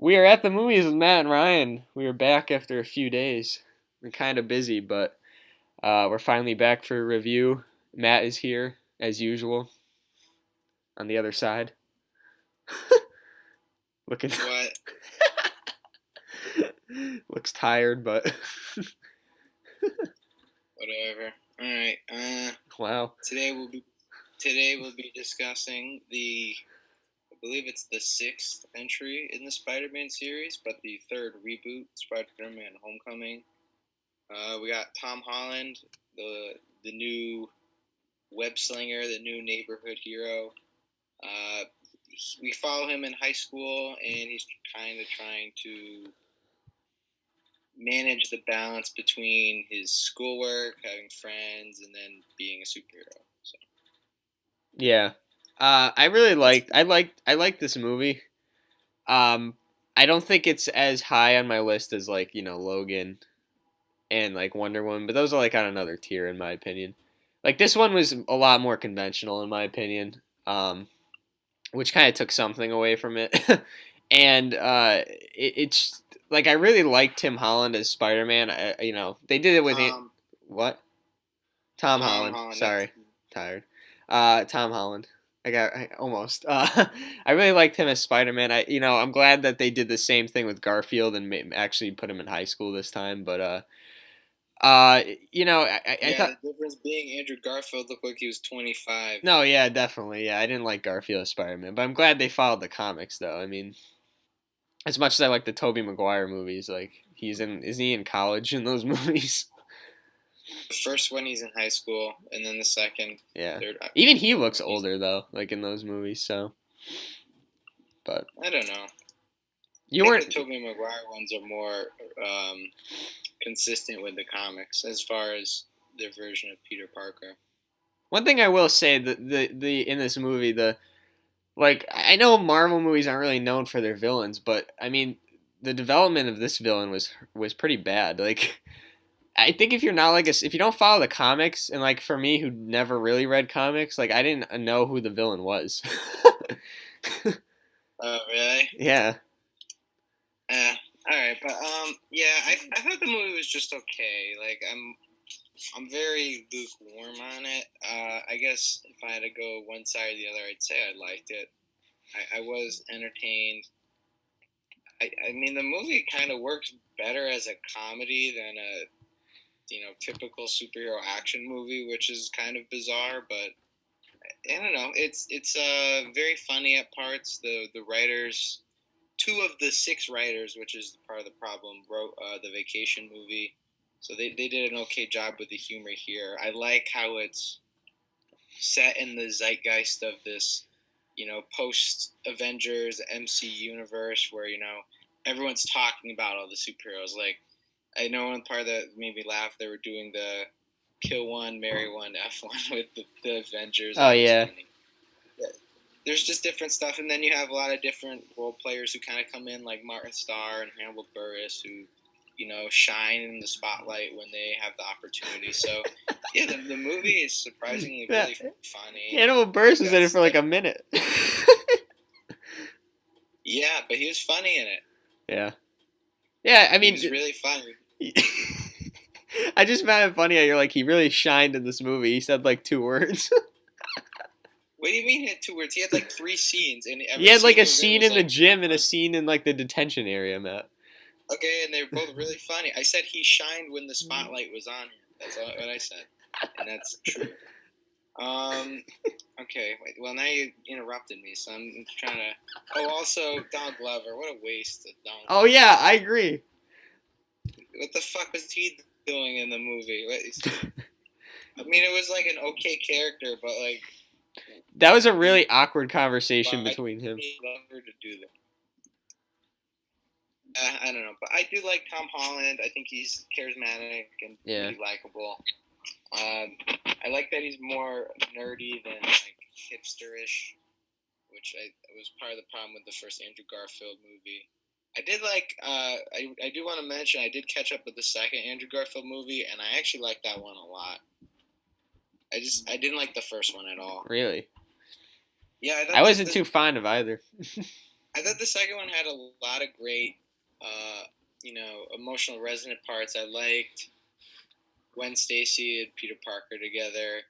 We are at the movies with Matt and Ryan. We are back after a few days. We're kind of busy, but we're finally back for a review. Matt is here, as usual, on the other side. Looking What? looks tired, but Whatever. All right. wow. Today we'll be discussing I believe it's the sixth entry in the Spider-Man series, but the third reboot, Spider-Man: Homecoming. We got Tom Holland, the new web slinger, the new neighborhood hero. Uh, we follow him in high school, and he's kind of trying to manage the balance between his schoolwork, having friends, and then being a superhero. So Yeah. I really that's liked. I liked this movie. Um, I don't think it's as high on my list as Logan and like Wonder Woman, but those are like on another tier in my opinion. Like this one was a lot more conventional in my opinion, which kind of took something away from it. And it's like I really liked Tim Holland as Spider Man. They did it with what Tom Tom Holland. Holland. Sorry, tired. Tom Holland. Almost. I really liked him as Spider Man. I'm glad that they did the same thing with Garfield and actually put him in high school this time. But I Yeah, thought. the difference being Andrew Garfield looked like he was 25. No, yeah, definitely. Yeah, I didn't like Garfield as Spider Man, but I'm glad they followed the comics, though. I mean, as much as I like the Tobey Maguire movies, like isn't he in college in those movies? The first one he's in high school, and then the second, Yeah. third. Even he looks older though, like in those movies. So, but I don't know. you I think weren't. the Tobey Maguire ones are more consistent with the comics as far as their version of Peter Parker. One thing I will say that the in this movie the like I know Marvel movies aren't really known for their villains, but I mean the development of this villain was pretty bad. Like I think if you're not if you don't follow the comics, and like for me who never really read comics, like I didn't know who the villain was. Oh, really? Yeah. All right, but yeah, I thought the movie was just okay. Like I'm very lukewarm on it. I guess if I had to go one side or the other, I'd say I liked it. I was entertained. I mean, the movie kind of works better as a comedy than a typical superhero action movie, which is kind of bizarre. But I don't know. It's very funny at parts. The writers, two of the six writers, which is part of the problem, wrote the Vacation movie. So they did an okay job with the humor here. I like how it's set in the zeitgeist of this, post Avengers MC universe where, everyone's talking about all the superheroes. Like, I know one part that made me laugh, they were doing the kill one, marry one, F1 with the Avengers. Oh yeah. Funny. There's just different stuff, and then you have a lot of different role players who kind of come in, like Martin Starr and Hannibal Buress, who shine in the spotlight when they have the opportunity. So, yeah, the movie is surprisingly really funny. Hannibal Buress was in it for like a minute. Yeah, but he was funny in it. Yeah. Yeah, I mean, he was really funny. I just found it funny how you're like, he really shined in this movie. He said like 2 words. What do you mean he had 2 words? He had like 3 scenes. And he had like a scene in the gym and a scene in like the detention area, Matt. Okay, and they were both really funny. I said he shined when the spotlight was on him. That's what I said. And that's true. Okay, wait. Well, now you interrupted me, so I'm trying to... Oh, also, Donald Glover. What a waste of Donald Glover. Oh, yeah, I agree. What the fuck was he doing in the movie? I mean, it was like an okay character, but like... That was a really awkward conversation between him. Glover to do that. I don't know, but I do like Tom Holland. I think he's charismatic and pretty likable. I like that he's more nerdy than like hipsterish, which was part of the problem with the first Andrew Garfield movie. I did like. I do want to mention I did catch up with the second Andrew Garfield movie, and I actually liked that one a lot. I didn't like the first one at all. Really? Yeah, I wasn't too fond of either. I thought the second one had a lot of great, uh, emotional resonant parts. I liked Gwen Stacy and Peter Parker together.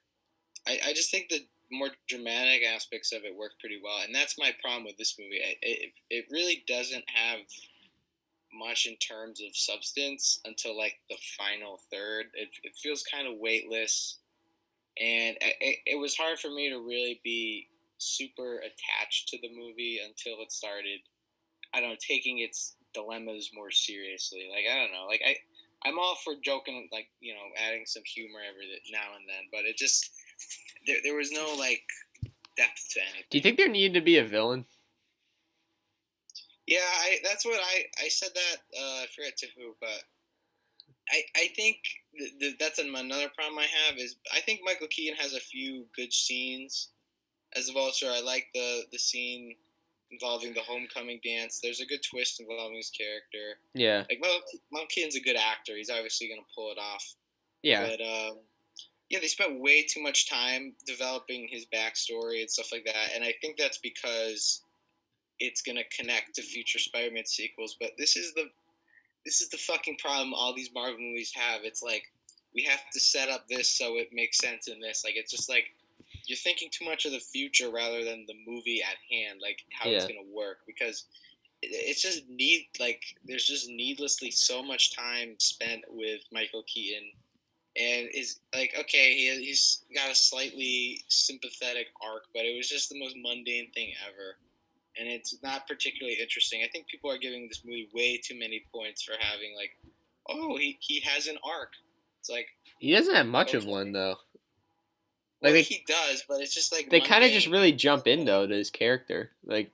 I just think the more dramatic aspects of it work pretty well, and that's my problem with this movie. It really doesn't have much in terms of substance until like the final third. It feels kind of weightless, and it was hard for me to really be super attached to the movie until it started. I don't know, taking its dilemmas more seriously. Like I don't know, like I'm all for joking, like adding some humor every now and then, but it just there was no like depth to Do you anything. think there needed to be a villain? Yeah, that's what I said that. I forget to who, but I think that's another problem I have is I think Michael Keaton has a few good scenes as a vulture. I like the scene involving the homecoming dance. There's a good twist involving his character. Yeah, Like Michael Keaton's a good actor. He's obviously gonna pull it off. yeah. But yeah, they spent way too much time developing his backstory and stuff like that. And I think that's because it's gonna connect to future Spider-Man sequels. But this is the fucking problem all these Marvel movies have. It's like we have to set up this so it makes sense in this. Like it's just like you're thinking too much of the future rather than the movie at hand, like how it's Yeah. gonna work. Because it's just there's just needlessly so much time spent with Michael Keaton, and is like okay, he's got a slightly sympathetic arc, but it was just the most mundane thing ever, and it's not particularly interesting. I think people are giving this movie way too many points for having like, oh, he has an arc. It's like He doesn't have much of one okay, though. Like well he does, but it's just like they kind of just mundane. really jump in though to his character. Like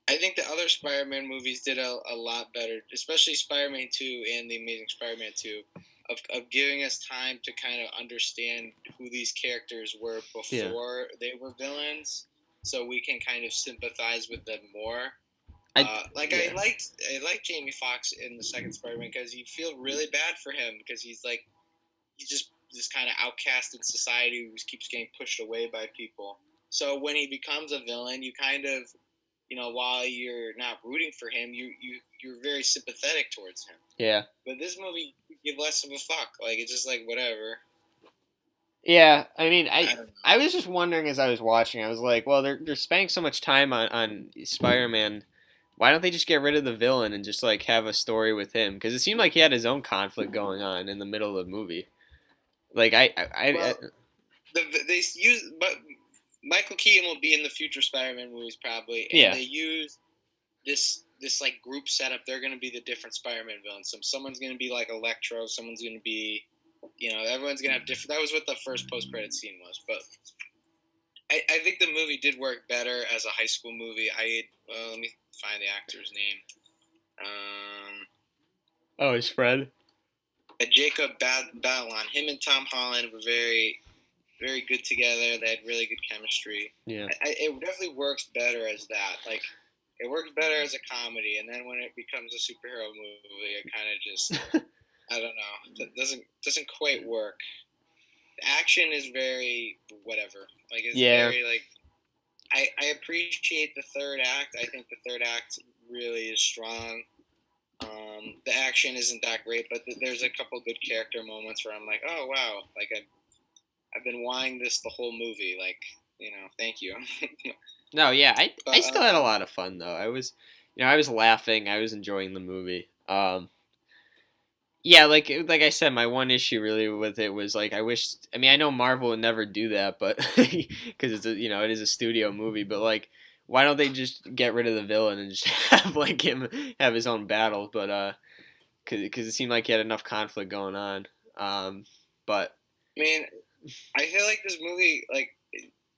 I think the other Spider-Man movies did a lot better, especially Spider-Man 2 and The Amazing Spider-Man 2, of giving us time to kind of understand who these characters were yeah, before they were villains, so we can kind of sympathize with them more. I Like yeah I like Jamie Foxx in the second Spider-Man because you feel really bad for him because he's just this kind of outcast in society who just keeps getting pushed away by people. So when he becomes a villain, you kind of while you're not rooting for him, you're very sympathetic towards him. yeah But this movie, you give less of a fuck. Like it's just like whatever. yeah. I mean, I I don't know. I was just wondering as I was watching. I was like, well, they're spending so much time on Spider-Man. Why don't they just get rid of the villain and just like have a story with him? Because it seemed like he had his own conflict going on in the middle of the movie. Like Well, they use, but Michael Keaton will be in the future Spider-Man movies probably, and yeah they use this like group setup. They're going to be the different Spider-Man villains. Someone's going to be like Electro. Someone's going to be, everyone's going to have different. That was what the first post-credit scene was, but I think the movie did work better as a high school movie. Let me find the actor's name. oh his friend Jacob Batalon. Him and Tom Holland were very, very good together. They had really good chemistry. yeah It definitely works better as that. Like, it works better as a comedy, and then when it becomes a superhero movie, it kind of just, I don't know, it doesn't quite work. The action is very whatever. Like, it's yeah very like I appreciate the third act. I think the third act really is strong. The action isn't that great, but there's a couple good character moments where I'm like, oh wow, like I've been wanting this the whole movie. Like, thank you. no yeah I But still had a lot of fun though. I was I was laughing. I was enjoying the movie. Yeah, like I said, my one issue really with it was like I wish. I mean, I know Marvel would never do that, but because it's it is a studio movie. But like, why don't they just get rid of the villain and just have like him have his own battle? But because it seemed like he had enough conflict going on. But I mean, I feel like this movie, like,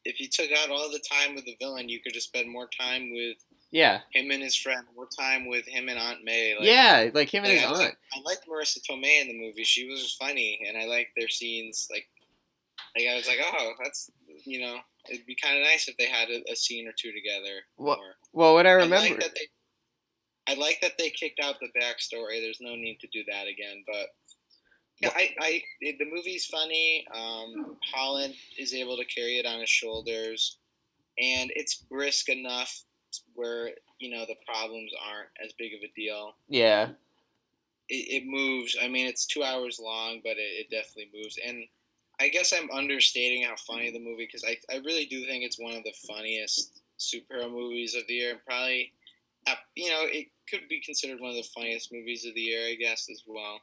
if you took out all the time with the villain, you could just spend more time with yeah, him and his friend, more time with him and Aunt May. yeah, like him and Like his aunt. I liked Marissa Tomei in the movie. She was funny, and I liked their scenes. Like I was like, oh, that's it'd be kind of nice if they had a scene or two together Well, more. well, what I I like remember. that they. I like that they kicked out the backstory. There's no need to do that again, but yeah, the movie's funny. Holland is able to carry it on his shoulders, and it's brisk enough where the problems aren't as big of a deal. Yeah. It moves. I mean, it's 2 hours long, but it definitely moves. And I guess I'm understating how funny the movie, because I really do think it's one of the funniest superhero movies of the year, and probably it could be considered one of the funniest movies of the year, I guess, as well.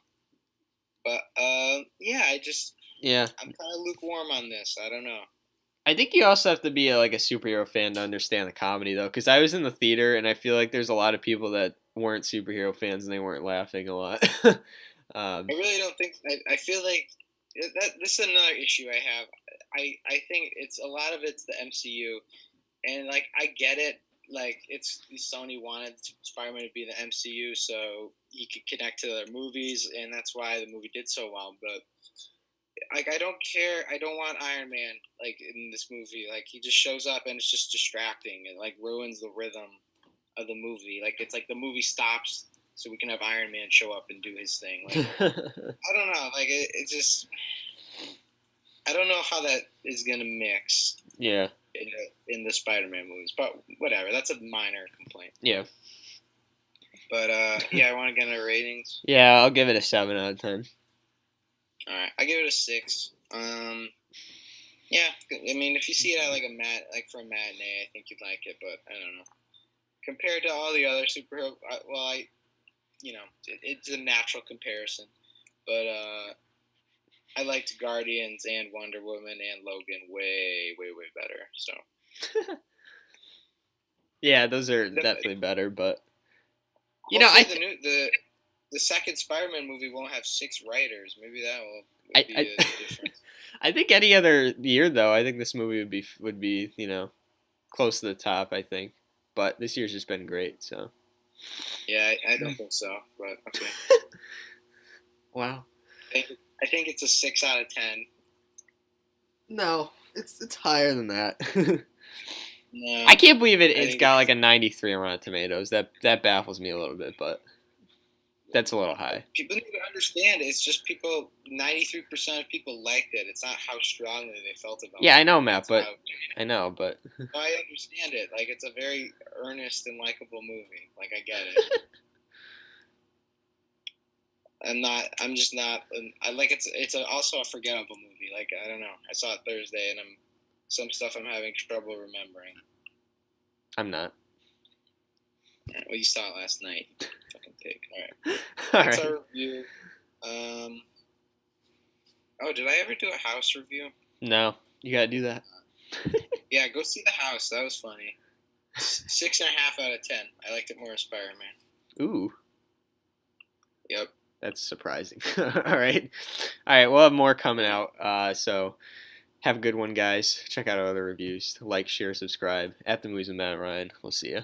But yeah, Yeah. I'm kind of lukewarm on this. I don't know. I think you also have to be like a superhero fan to understand the comedy though, because I was in the theater and I feel like there's a lot of people that weren't superhero fans and they weren't laughing a lot. I really don't think. I feel like that this is another issue I have. I think it's a lot of it's the MCU, and like I get it. Like it's Sony wanted Spider-Man to be in the MCU so he could connect to their movies, and that's why the movie did so well. But like I don't care. I don't want Iron Man like in this movie. Like he just shows up and it's just distracting. It like ruins the rhythm of the movie. Like it's like the movie stops so we can have Iron Man show up and do his thing. Like I don't know. Like it just I don't know how that is gonna mix. Yeah. In the Spider-Man movies, but whatever. That's a minor complaint. Yeah. But yeah, I want to get into ratings. Yeah, I'll give it a 7 out of 10. All right, I give it a 6. Yeah, I mean, if you see it at like for a matinee, I think you'd like it. But I don't know. Compared to all the other superhero, it's a natural comparison. But I liked Guardians and Wonder Woman and Logan way, way, way better. So. Yeah, those are definitely better, but the second Spider-Man movie won't have 6 writers. Maybe that will be the difference. I think any other year though, I think this movie would be close to the top. I think, but this year's just been great. So. Yeah, I don't think so, but okay. Wow. I think it's a 6 out of 10. No, it's higher than that. No, I can't believe it's got like a 93 on Rotten Tomatoes. That baffles me a little bit, but that's a little high. People need to understand it's just 93% of people liked it. It's not how strongly they felt about it. Yeah, I know, Matt, but I know, but I understand it. Like it's a very earnest and likable movie. Like I get it. I'm just not. I like it's also a forgettable movie. Like I don't know. I saw it Thursday, and some stuff I'm having trouble remembering. I'm not. Yeah, well, you saw it last night. Fucking pig. All right. All That's right. our review. Oh, did I ever do a House review? No, you gotta do that. Yeah, go see The House. That was funny. 6.5 out of 10. I liked it more as Spider-Man. Ooh. Yep. That's surprising. All right. We'll have more coming out. So have a good one, guys. Check out our other reviews. Like, share, subscribe. At the Movies with Matt and Ryan. We'll see ya.